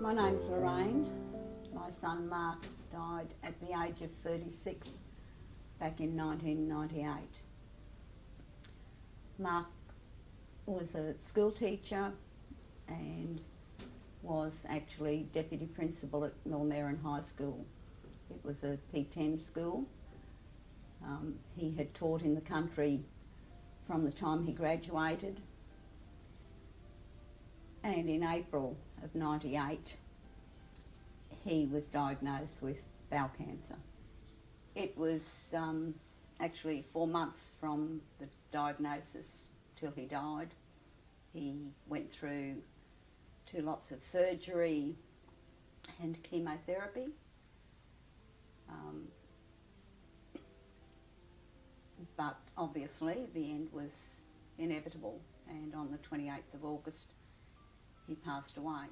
My name's Lorraine. My son Mark died at the age of 36 back in 1998. Mark was a school teacher and was actually deputy principal at Millmerran High School. It was a P10 school. He had taught in the country from the time he graduated, and in April of '98 he was diagnosed with bowel cancer. It was actually 4 months from the diagnosis till he died. He went through 2 lots of surgery and chemotherapy. But obviously the end was inevitable, and on the 28th of August he passed away.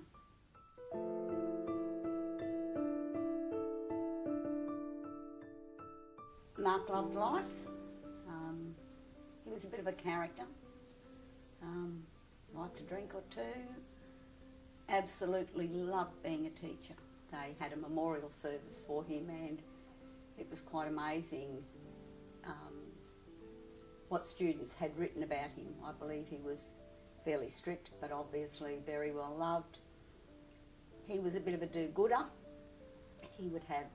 Mark loved life. He was a bit of a character. Liked to drink or two. Absolutely loved being a teacher. They had a memorial service for him, and it was quite amazing what students had written about him. I believe he was fairly strict, but obviously very well loved. He was a bit of a do-gooder. He would have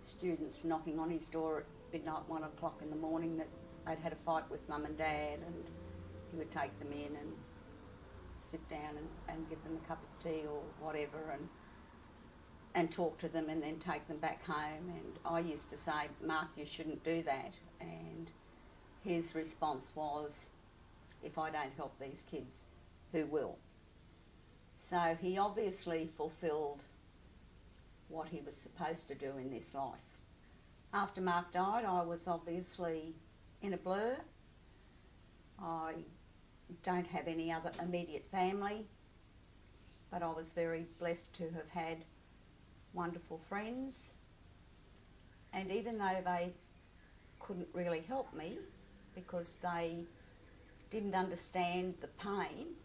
students knocking on his door at midnight, 1 o'clock in the morning, that they'd had a fight with mum and dad, and he would take them in and sit down and give them a cup of tea or whatever, and talk to them and then take them back home. And I used to say, Mark, you shouldn't do that. And his response was, if I don't help these kids, who will? So he obviously fulfilled what he was supposed to do in this life. After Mark died, I was obviously in a blur. I don't have any other immediate family, but I was very blessed to have had wonderful friends. And even though they couldn't really help me because they didn't understand the pain,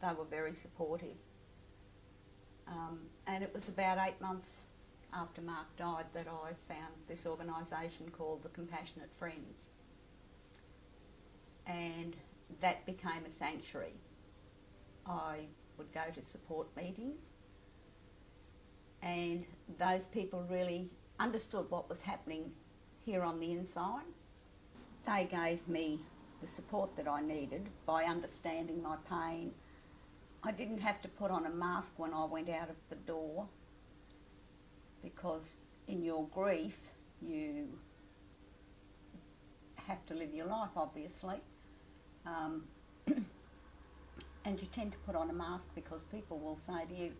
they were very supportive. And it was about 8 months after Mark died that I found this organisation called the Compassionate Friends, and that became a sanctuary. I would go to support meetings, and those people really understood what was happening here on the inside. They gave me the support that I needed by understanding my pain. I didn't have to put on a mask when I went out of the door, because in your grief you have to live your life, obviously. And you tend to put on a mask because people will say to you,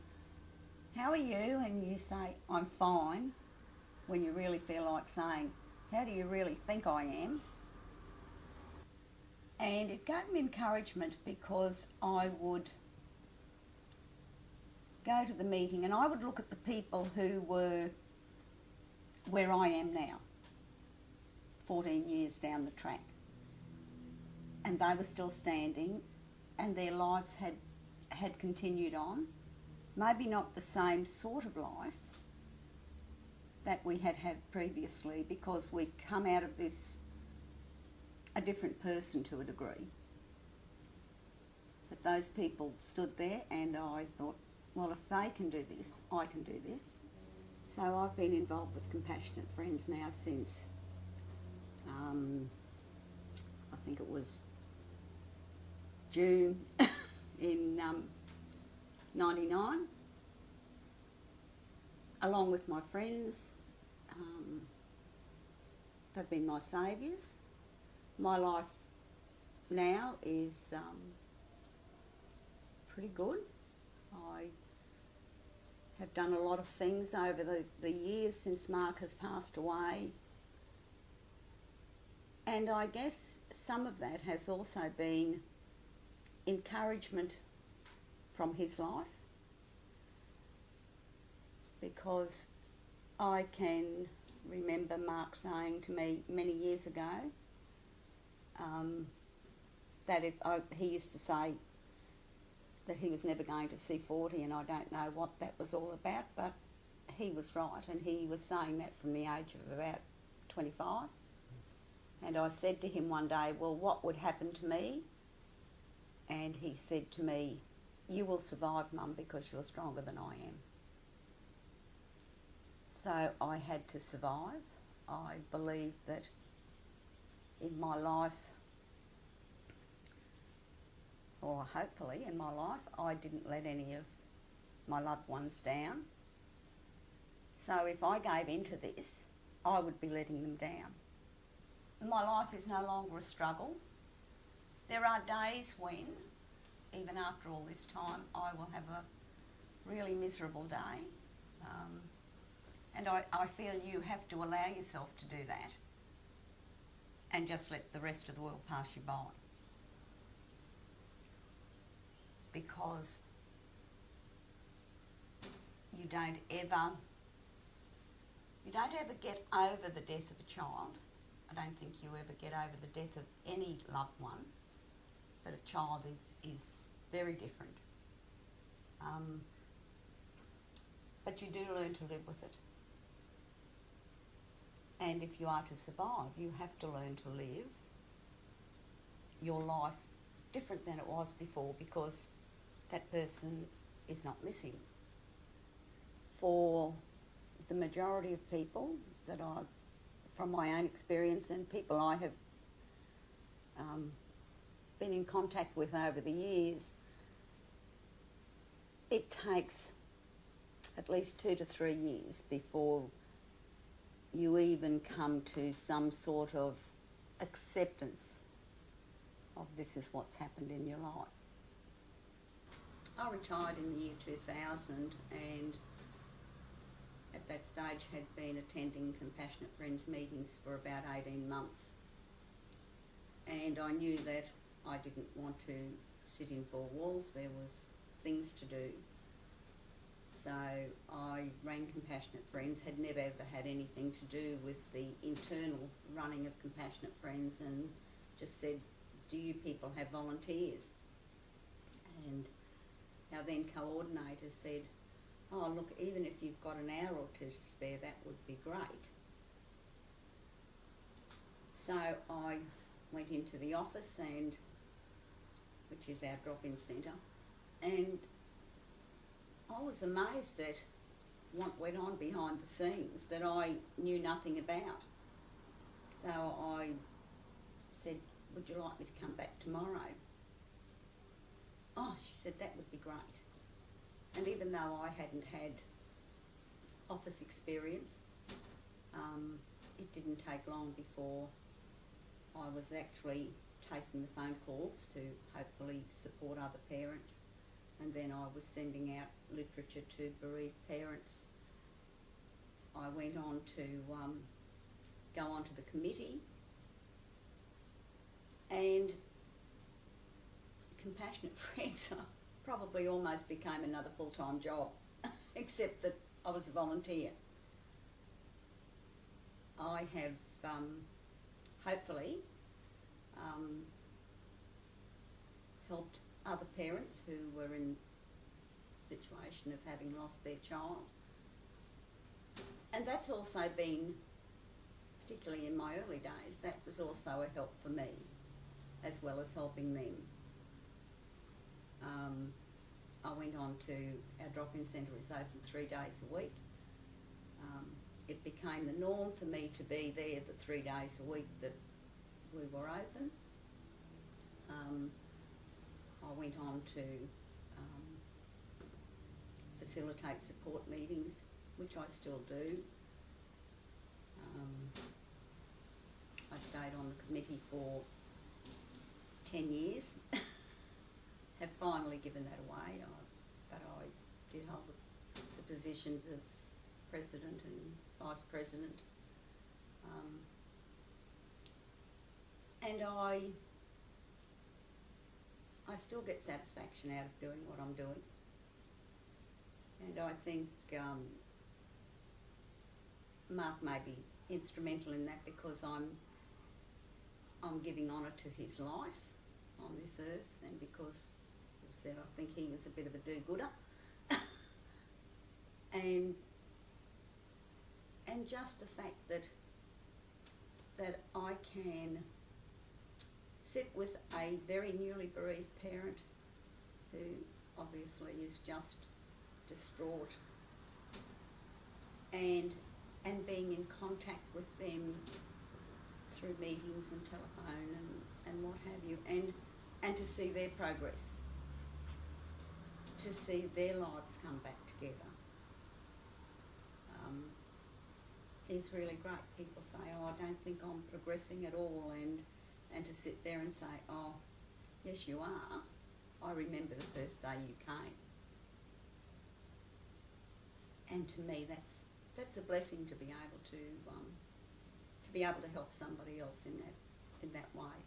how are you? And you say, I'm fine, when you really feel like saying, how do you really think I am? And it gave me encouragement, because I would go to the meeting and I would look at the people who were where I am now, 14 years down the track. And they were still standing, and their lives had continued on. Maybe not the same sort of life that we had had previously, because we'd come out of this a different person to a degree. But those people stood there, and I thought, well, if they can do this, I can do this. So I've been involved with Compassionate Friends now since, I think it was June in '99, along with my friends. They've been my saviours. My life now is pretty good. I have done a lot of things over the years since Mark has passed away, and I guess some of that has also been encouragement from his life, because I can remember Mark saying to me many years ago that he used to say, that he was never going to see 40, and I don't know what that was all about, but he was right, and he was saying that from the age of about 25. And I said to him one day, well, what would happen to me? And he said to me, you will survive, Mum, because you're stronger than I am. So I had to survive. I believe that in my life, or hopefully in my life, I didn't let any of my loved ones down. So if I gave into this, I would be letting them down. My life is no longer a struggle. There are days when, even after all this time, I will have a really miserable day. And I feel you have to allow yourself to do that and just let the rest of the world pass you by. Because you don't ever get over the death of a child. I don't think you ever get over the death of any loved one, but a child is very different. But you do learn to live with it. And if you are to survive, you have to learn to live your life different than it was before, because that person is not missing. For the majority of people that from my own experience and people I have been in contact with over the years, it takes at least 2 to 3 years before you even come to some sort of acceptance of this is what's happened in your life. I retired in the year 2000, and at that stage had been attending Compassionate Friends meetings for about 18 months. And I knew that I didn't want to sit in 4 walls. There was things to do. So I rang Compassionate Friends, had never ever had anything to do with the internal running of Compassionate Friends, and just said, do you people have volunteers? And our then coordinator said, oh look, even if you've got an hour or two to spare, that would be great. So I went into the office, which is our drop-in centre, and I was amazed at what went on behind the scenes that I knew nothing about. So I said, would you like me to come back tomorrow? Oh, she said, that would be great. And even though I hadn't had office experience, it didn't take long before I was actually taking the phone calls to hopefully support other parents. And then I was sending out literature to bereaved parents. I went on to go onto the committee, and Compassionate Friends probably almost became another full-time job, except that I was a volunteer. I have hopefully helped other parents who were in the situation of having lost their child. And that's also been, particularly in my early days, that was also a help for me, as well as helping them. I went on to, our drop-in centre is open 3 days a week. It became the norm for me to be there the 3 days a week that we were open. I went on to facilitate support meetings, which I still do. I stayed on the committee for 10 years. Have finally given that away, but I did hold the positions of President and Vice President. And I still get satisfaction out of doing what I'm doing. And I think Mark may be instrumental in that, because I'm giving honour to his life on this earth, and because, as I said, I think he was a bit of a do-gooder. and just the fact that I can sit with a very newly bereaved parent who obviously is just distraught, and being in contact with them through meetings and telephone and what have you, and to see their progress, to see their lives come back together, is really great. People say, oh, I don't think I'm progressing at all, and to sit there and say, oh, yes you are. I remember the first day you came. And to me that's a blessing to be able to help somebody else in that way.